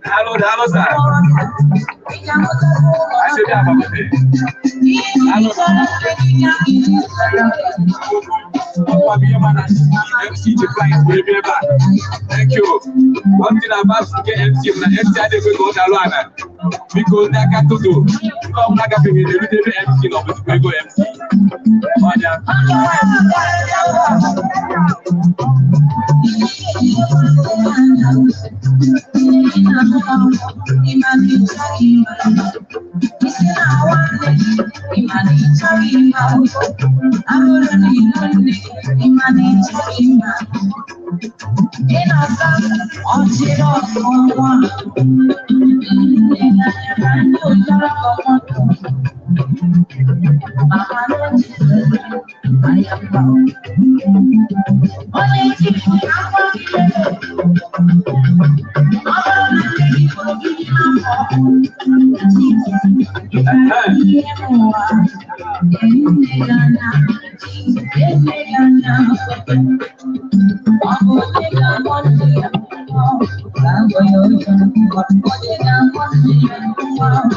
Hello, sir. I should have thank you. One thing about MC, MC I didn't go down because I got to do. Come like a MC, no, but we go MC.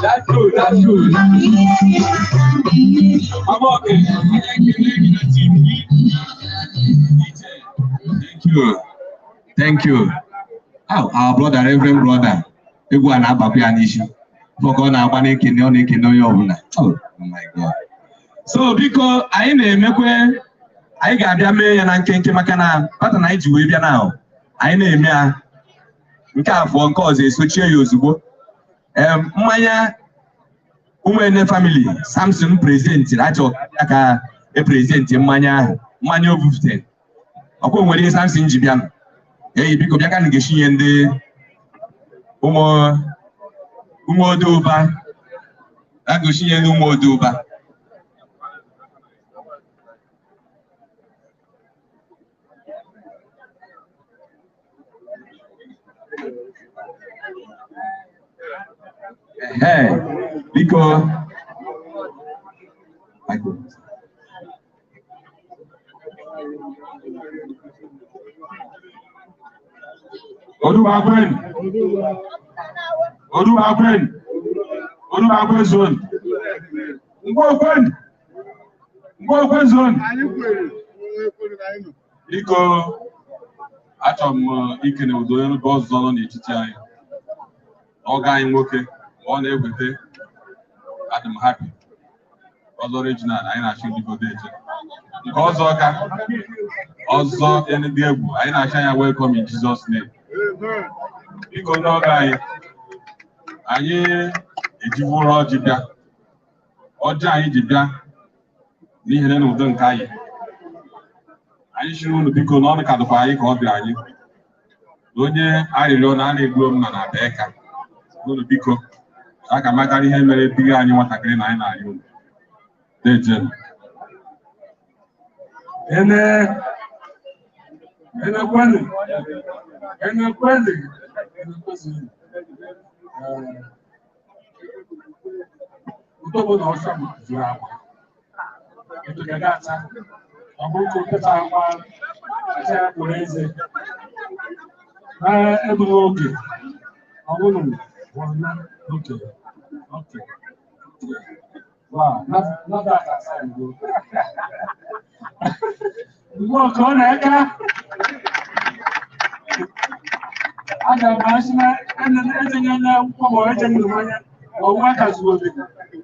That's good, that's good. I'm okay. Thank you. Thank you. Oh, our brother, Reverend brother. You go and have a piano issue. For God, I want to know you. Oh my God. So, because I name I got a man and can't makana, but an idea with you now. I name ya. We can't phone calls a switch years ago. Maya women family, Samson present, I talk a present in Manya, Manu Buften. Upon when is Samson Jibian. Hey, because I can't get she and the Umodoba. I go she and Umodoba. Hey, because I go. Odu zone. Zone. Because atom ikene udoyo boss zone n'etiti anyị. Ọ ga anyị nwoke, ọ na-ewete. I'm happy. Also original, I na shoot people there. Because also in the day, I na shine welcome in Jesus' name. Because no guy, I ejiburo jibia. Oja jibia. Ni hele no don kai. I should know because no ka do pa yi ko bia yi. Onye arịrịọ na na-egbu m na beka. No because I can make any mere big and you want to green line. And okay. Okay. Wow, not that aside. Walk on, Eka. I got my and then everything in there, or what has will be.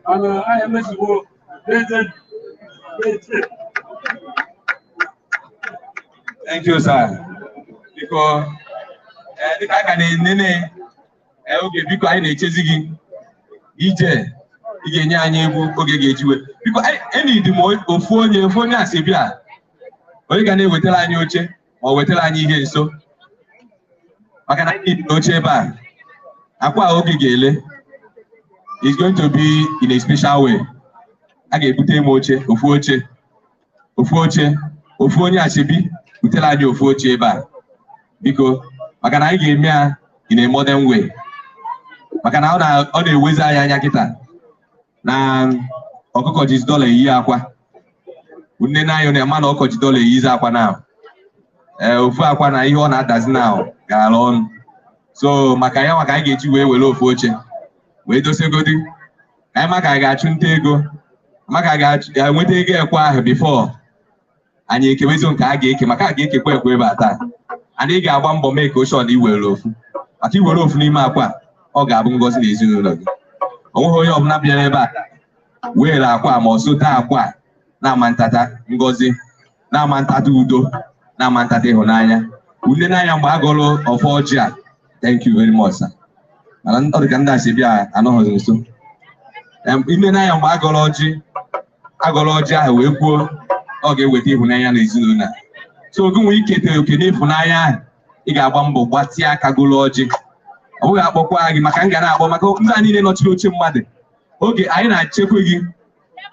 And I am Miss War. Thank you, sir. Because the guy can okay, because I need chasing DJ. You get any okay, get you because I need the more of phone as if you are. Or you can wait till I know or wait till I need here. So I can I need no chair. Aqua okay, Gale is going to be in a special way. I get put him moche, Ufoche, Ufonia Shibi, we tell I do Ufoche back. Because I can I give me in a modern way. I can now all the ways I yakita. Now, Oko is $1 a year. Aqua. Wouldn't I on a man or $1 is aqua now? Ufu aqua na you on that now. Galon. So, Makaya Makai get you away with low fortune. Wait to say good. I got you. I went to get a before. And you can wait on Kagake, Makagake, quick way about that. And they got one bomb make ocean, you will loaf. But you will loaf Nima or Gabon goes in his union. Oh, you have not been ever. Where Aqua, Mosuta Aqua, Namantata, Ngozi, Namantatudo, Namantate Honaya, Udena Bagolo of Orgia. Thank you very much, sir. And not the Kanda Sibia, I know so. And in the night of Agology, I will go. Okay, with you, Naya is Luna. So, go we get to Funaya, Igabambo, Watia, Kagology. Oh, I bought Makangana, Makani, not to mother. Okay, I not check with you.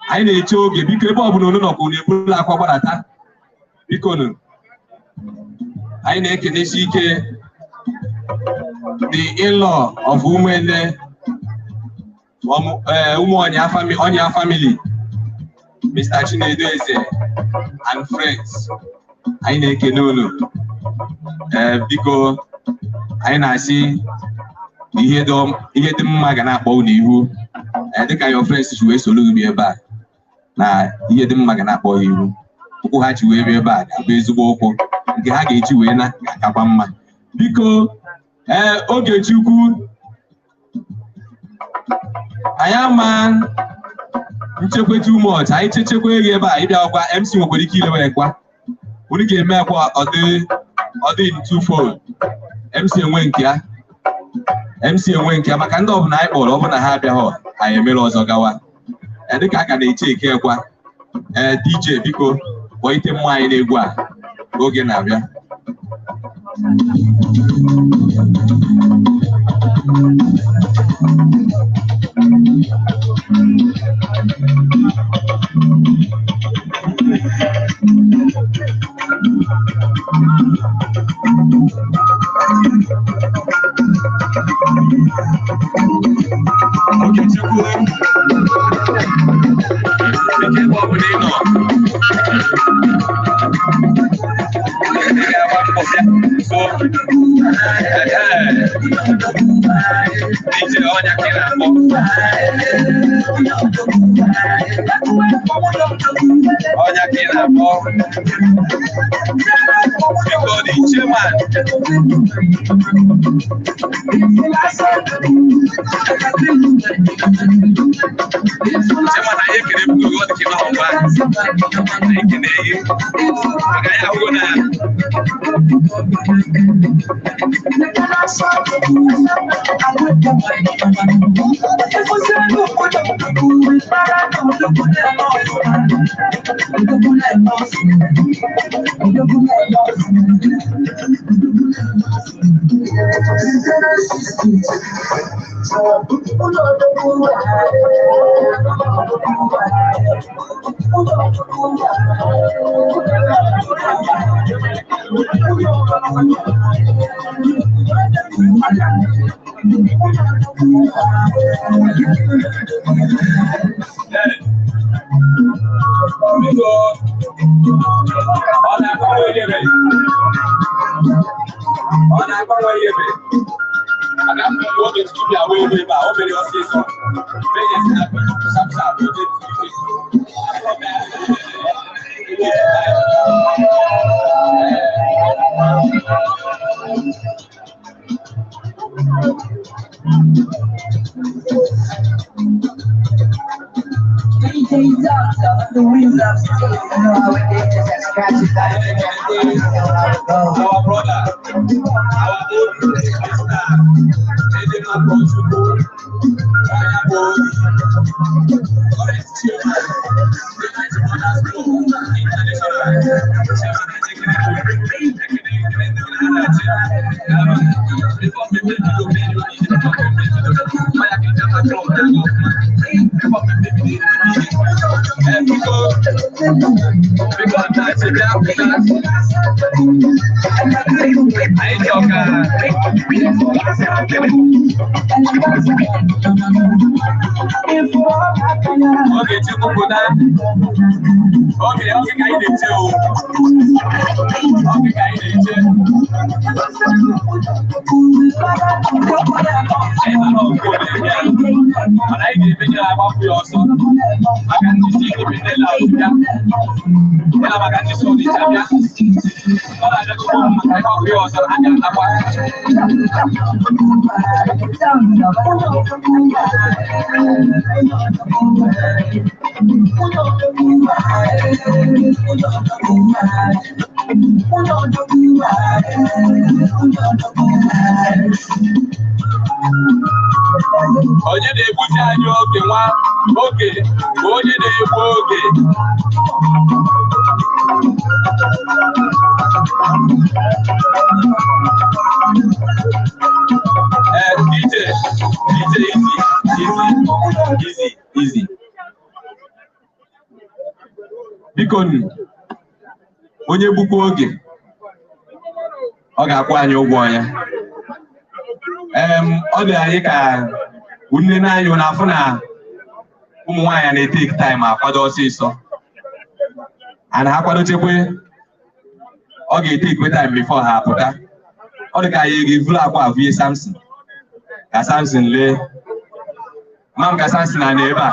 I need to get because Bob no Pula Quabarata. Because I need to see the in-law of women on your family. Mr. Chinedu and friends. I need to know because I see you hear them Magana Boni who I think your friends situation so look be a bad. Now hear them Magana Boy who had you way back, a baseball, get you in a Kabama. Because okay, you good. I am man. Check too much. I check where by MC Mobili Kilo. Would you get me or the twofold? MC and Winkia. MC and Winkia, my kind of night all over the happy hall. I am Melos Ogawa. And the Kaka take care of DJ Pico, waiting my negua. Go get Navia. Okay, so cool. Okay, what we need now? The winds Our brother, our own sister, Eden Apostle, okay, onye na-egbuji anyị oge nwa oge bụ onye na-egbu oge easy biko onye gbukwa oge ọ ga-akwụ anyị ụgwọ ya ọ dị anyị ka nne na-anyị n'afọ na ụmụ nwaanyị na-etake time akwado ọsịsọ ana ha kwadochekwe ọ ga-etekwe time before ha apụta ọ dị ka anyị ga-evulu akwa avụye Samson ka Samson lee mam ka Samson na ebe a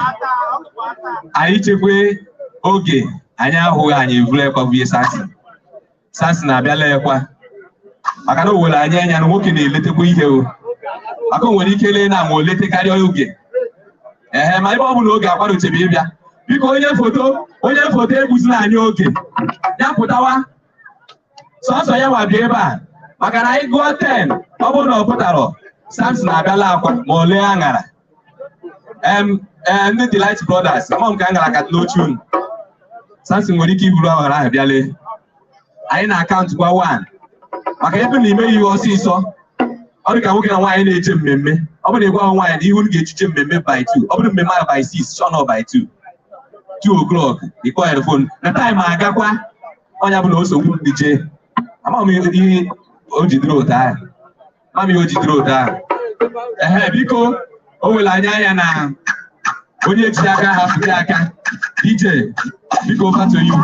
anyị chekwe oge anyị ahụghị anyị evulu ekwa avụye Samson na-abịala ekwa maka na o were anyị anya na nwoke na-eletekwa ihe o maka o nwere ike lee na ma o lete karịa oge ma ebe ọ bụ na oge akwadochebe ịbịa biko onye foto egbuzila anyị oge ya pụtawa sọsọ ya nwa bịa ebe a maka na anyị gụọ 10 ọ bụrụ na ọ pụtara Samson abịala akwa ma o lee aṅara ndị Delight Brothers ama m ka aṅara ka n'oche unu Samson nwere ike iburu aghara ahụ bịa lee anyị na akaụntụ kwa 1 maka ebe na ime ihe ọsịsọ ọ dị ka nwoke na nwaanyị na-eche mmemme ọ bụrụ na ịgwa nwaanyị na ihu ga-echiche mmemme by 2 ọ bụrụ mmemme by 6 shọn by 2 o'clock ịkpọ ya fon na taịm agakwa ọnya bụ na o sogbu ndị jee ama m ihe o jidere ụta ahụ ama m ihe o jidere ụta ahụ biko o were anya na onye ji aka hapụghị aka ije biko over to you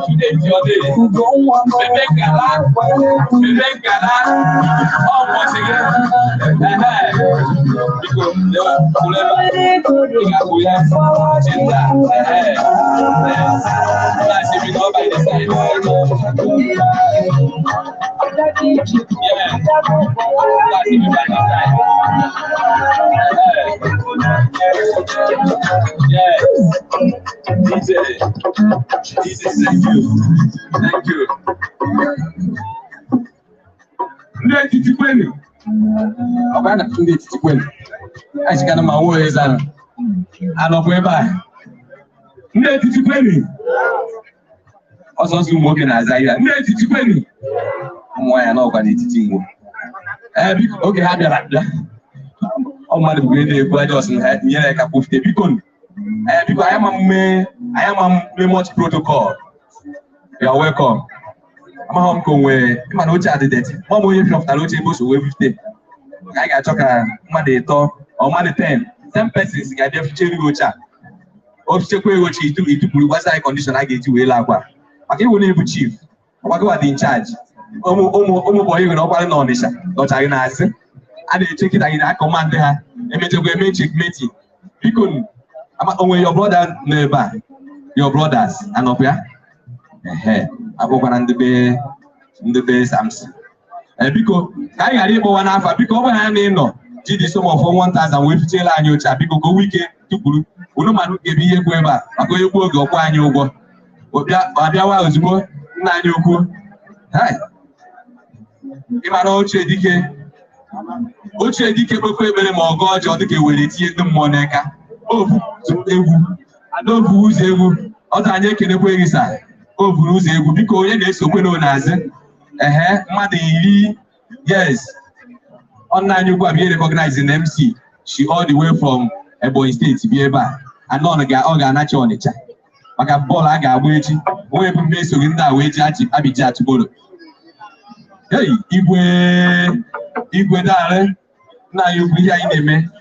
Today is your day. Bebe Gala, once again. Because they were forever. Jesus, thank you. Thank you. Let it win. I'm going to let it win. I just got my words and I love where by. Let it win. Also, some working as I let it win. Why I know about it. Okay, have you oh, my God, doesn't have me like a push the beacon. Because I am a much protocol. You are welcome. I'm home come where I'm not chatting that. Mom, we have to look at bush away with them. I got talk Monday talk or Monday 10 persons get their future go chat. Obstacle which is to what's the condition I get to a lagua. But you will never chief. What are in charge? Omo boy, you know, on this. Not I ask. And they take it in that command there. And make a checkmate. Because when your brother neighbor, your brothers, and up here. I go on the bay Samson. Because I got it one half because when I know did this for 1,000 we tell and your chat because go weekend to group. No man give me a quever. I go you go and you go. Wabia was more than you go. Hi. If I don't trade DK, what trade DK more God or the way it's the Monica. Oh, so I don't who's able. Other than you can away side. Oh, Bruce, because yes, open on as Madi, yes. Online, you go be recognizing MC. She all the way from Ebony State to be able and none of organic on it. Like a ball, I got waiting. Where we may so in that way, Abijah to go. Hey, if we darling, now you be here in the man.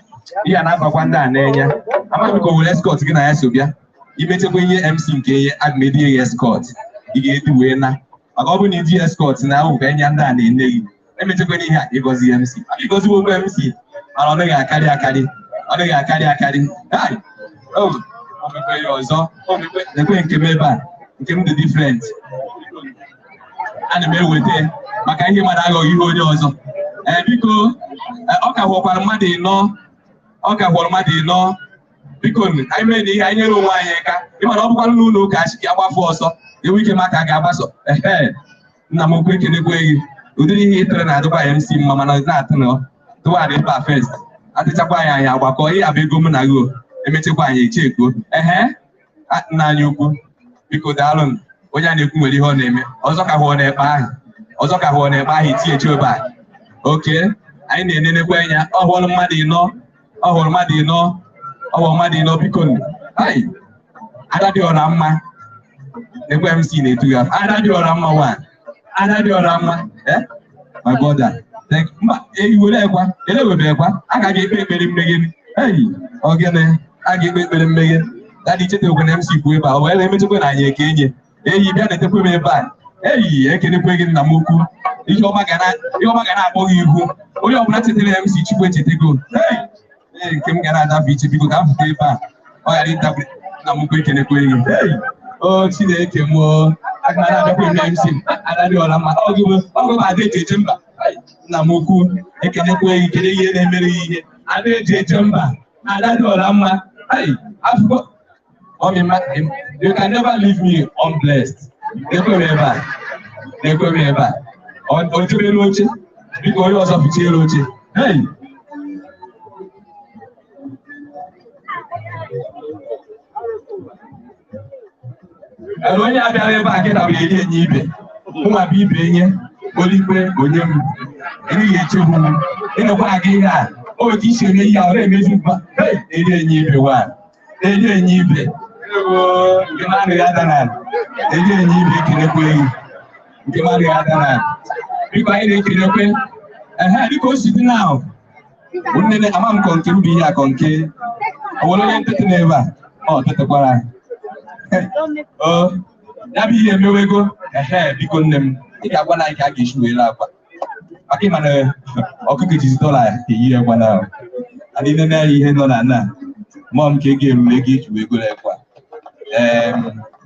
Here, and I'm a one down there. I'm going to go escort again. I ask you. You better go here MC at media escort. You get to win now. I got when you escort now, when you're done in the let me take here because the MC. Because you will MC. I don't think I carry. I think I carry. Hi. Oh, I'm yours. Oh, the way came back. Came the different. And the mail with them. I can't hear my dog. You hold yours. And because okay, what I'm mad no. Okay, what I'm mad no. Because I made it, I know why I can't. If I don't want to know, cash, you have for us. The weekend, I got us. Now, quick in the way. We didn't hit another by MC, Mamma, not know. Do I did first? At the time, I have a boy, a big woman. I go. I met a boy, check. At Nanyuku. Because Alan, when I knew where your name, Osaka Hornet by. Osaka Hornet by his teacher by. Okay, I need any way. Oh, all money, no. Oh, all money, no. Oh, money no because hi. I don't know Rama. Never have seen it to you. I don't know Rama one. I don't know Rama. Eh? My brother. Thank you. Will ever. I can get paid million. Hey, again, I get paid million. That is it. When MC Kuba, well, let me to go. I can't. Hey, you got to put me back. Hey, I can't put in Namuku. You're my gana, boy, you. Oh, you're not telling MC to go. Hey. Came Canada beach because I'm paper. Oh, I didn't have Namuku can equate. Hey, oh, see, they came more. I can't have him. I don't know. I'm going to date Jimba. Namuku, I can equate. I did Jimba. I don't know. Rama. Hey, I've got. Oh, you can never leave me unblessed. Never ever. On Chiloche, because you also have Chiloche. Hey. And when you are there, I get a lady and you who are be paying, only way, William, any children in a wagon. Oh, this is me, I'll let me do. Hey, they didn't need one. They didn't need it. You marry the other man. They didn't need it in a way. You marry the other man. Because I didn't know. And how do you go sit now? When the Amam continue be a conquer, I will enter the never. Oh, that's the one. Oh, ya bụ ihe emewego biko nne m ị ga-agwa na anyị ka a ga-esi were akwa maka ịma na ọkụkọ jizi dọla eyi ekwa na adị nene ya ihe nọ na nna mụọ m ka ego eruru ego iji wee goro ekwa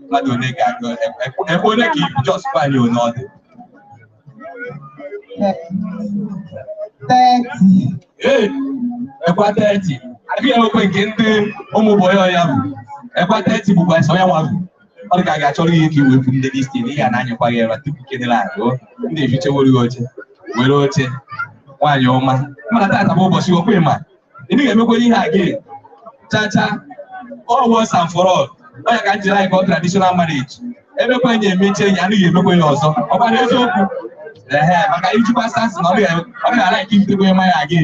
mmadụ one ga-agụ ebe onye ka ibu just kwanye one ọ dị 30. ee ekwa 30 adịghị ekwe nke ndị ụmụ boyo ya bụ ekwa 30 bụkwa nsọ ya nwa bụ ọ dị ka a ga-achọrọ ihe ka iwepụ ndị listin ị ga na-anyịkwa ya ebe tupu kenere ahụ ndị ehichewere oche were oche nwaanyị ọma mana tata bụ ụbọchị okwe ma ị ga-emekwa ihe a gị chacha all once and for all onye ka njiri anyị kọọ traditional marriage emekwa enyi emechi enyi anaghị emekwa ya ọzọ ọ gbara eziokwu maka ijikwa Samson ọ ga-ala nke ibitekwa mmanya gị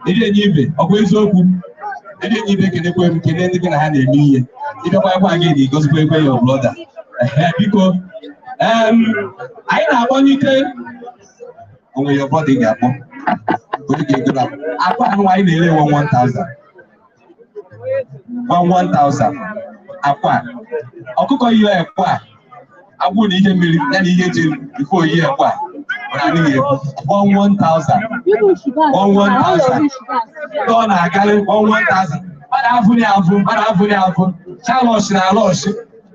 ndị enyi ibe ọ bụ eziokwu ndị enyi ibe kenekwe m kene ndị gị na ha na-eme ihe ịbịakwa ekwa gị na igozikwa ekwe ya ọbụlọda biko anyị na-akpọnyite onwe ya ọbọdụ ị ga-akpọ onye ga-egoro akwa ahụ anyị na-ere nwe 1000 akwa ọkụkọ ihe ekwa agwụ na ihe mmiri ya na ihe eji bifo oyi ekwa ọ na-ekwu 1000 ọ na-agarị 1000 mmadụ afụ chalọch na alọch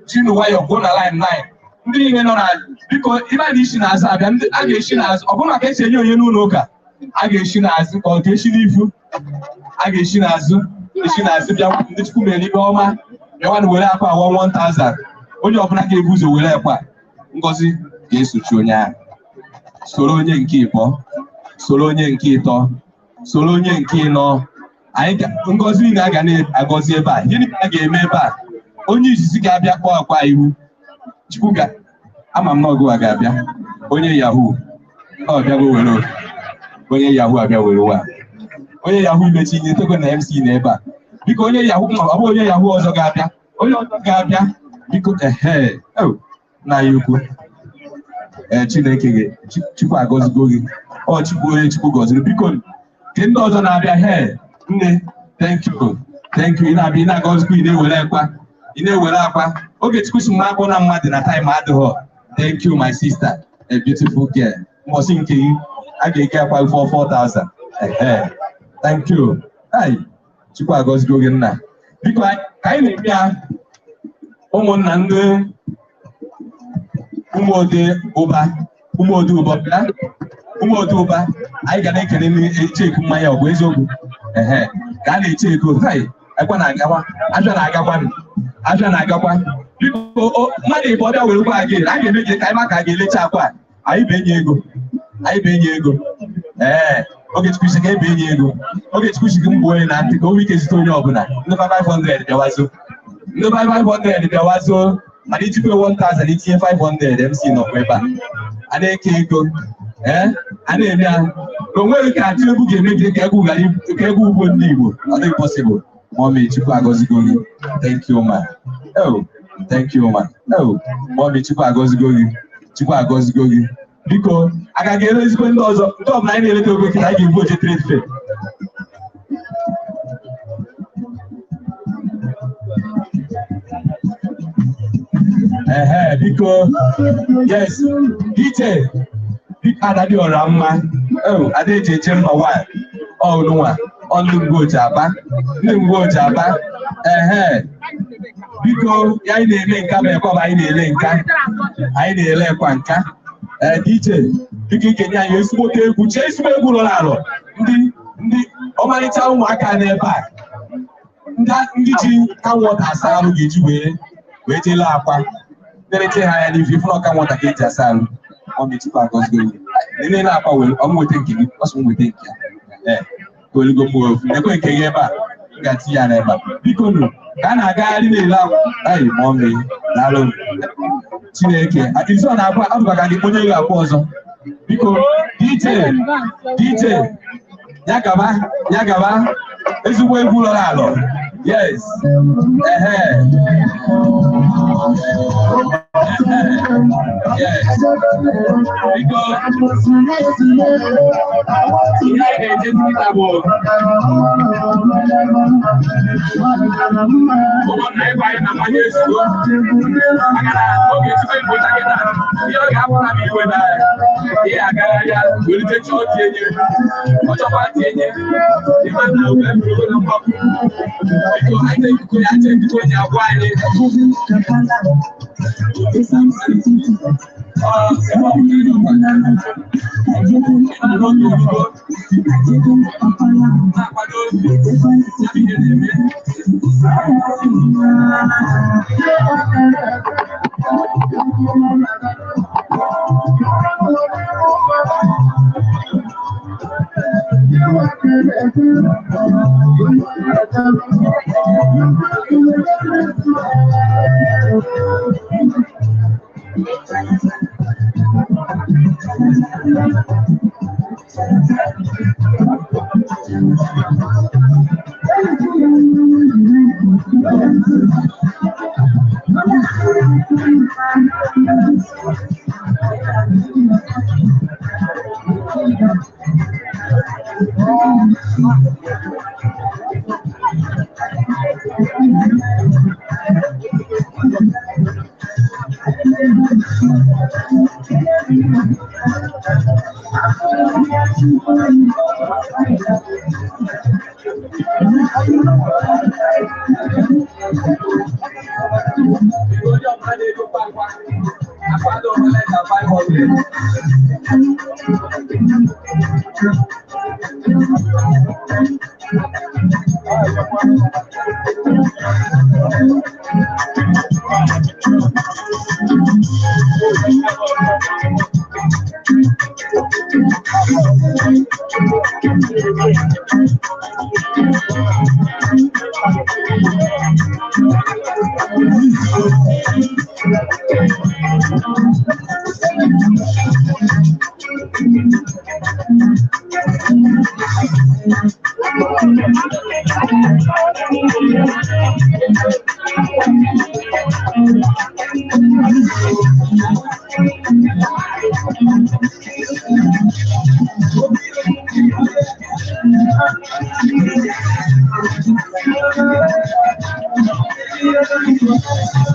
chinu nwayọ gwụ na line 9 ndị niile nọ na biko ibe a na-esi n'azụ abịa ndị a ga-esi n'azụ ọ bụrụ maka esi enye onye n'ụlọ ụka a ga-esi n'azụ ka ọ ga-esi n'ifu a ga-esi n'azụ bịa ndị Chukwu mere ibe ọma bịawa na were akwa 1000 onye ọbụla ga-ebu ụzọ were ekwa ngọzi ga-esochi onye ahụ soro onye nke ịbọ soro onye nke ịtọ soro onye nke ịnọ anyị ngọzi niile a ga na-agọzi ebe a ihe niile a ga-eme ebe a onye izizi ga-abịa kpọọ akwa iwu Chukwu ga ama m na ọgụ a ga-abịa onye yahoo ọ bịago were onye yahoo abịa were wa onye yahoo imechi ihe toko na MC na ebe a biko onye yahoo ọ bụ onye yahoo ọzọ ga-abịa onye ọzọ ga-abịa biko na ya ukwu Chineke gị Chukwu agọzigo gị ọ Chukwu onye Chukwu gọziri biko nke ndị ọzọ na-abịa nne thank you ị na-abịa ị na-agọzikwa ị na-ewere akwa oge Chukwu si mma akpọ na mmadụ na taịm adịghọ thank you my sister a beautiful girl mbọsị nke gị a ga-eke akwa 4000 thank you Chukwu agọzigo gị nna biko ka anyị na-eme ya ụmụnna ndị ụmụode ụba anyị ga na-ekele na-eche eko mmanya ọ bụ eziokwu ka a na-eche eko ekwa na-agakwa abịa na-agakwa biko mmadụ ịbụ ọbịa were gwa gị a ga-eme gị ka anyị maka a ga-elecha akwa anyị bụ enyi ego oge Chukwu si ka ebe enyi ego oge Chukwu si gị mbụ onye na ntị ka o nwee ike zite onye ọbụla ndị 500 bịawazo mana ijikwa 1000 itinye 500 MC nọkwa ebe a na-eke ego a na-eme ya o nweghị ka Tinubu ga-eme gị ka egwu ugbo ndị Igbo ọ dịghị possible Mommy Chukwu agọzigo gị thank you ma Mommy Chukwu agọzigo gị biko agaghị ere ezigbo ndị ọzọ ndị ọbụla anyị na-eleta ogwe kịta anyị ga-ebu oche trade fair biko yes ije ada dị ọra mma ada eji eche mba nwaanyị ọnụnwa ọnụ mgbochi aba biko ya anyị na-ele nka bụ ekwaba anyị na-ele ekwa nka DJ biko ikenye anyị ezigbote egwu chee ezigbo egwu nọ n'alụ ndị ọmarịcha ụmụaka n'ebe a ndị ji kanwọta asa arụ ga-eji wee jele akwa nerete ha ya n'ife ifụna ọka nwọta ka eji asa arụ Mommy Chukwu agọzigo gị nne na-akwa ọmụnweta nke gị ọsọ nweta nke ya oligo mgbe ofu ekwe nke gị ebe a ga-ati ya n'ebe a biko nụ ka a na-agagharị na-ele akwa Mommy daalụ Chineke izu ọ na-abụ abụbaka gị onye ga-akpọ ọzọ biko DJ ya gaba ezigbo egwu lọrọ alọ yes Yes. Because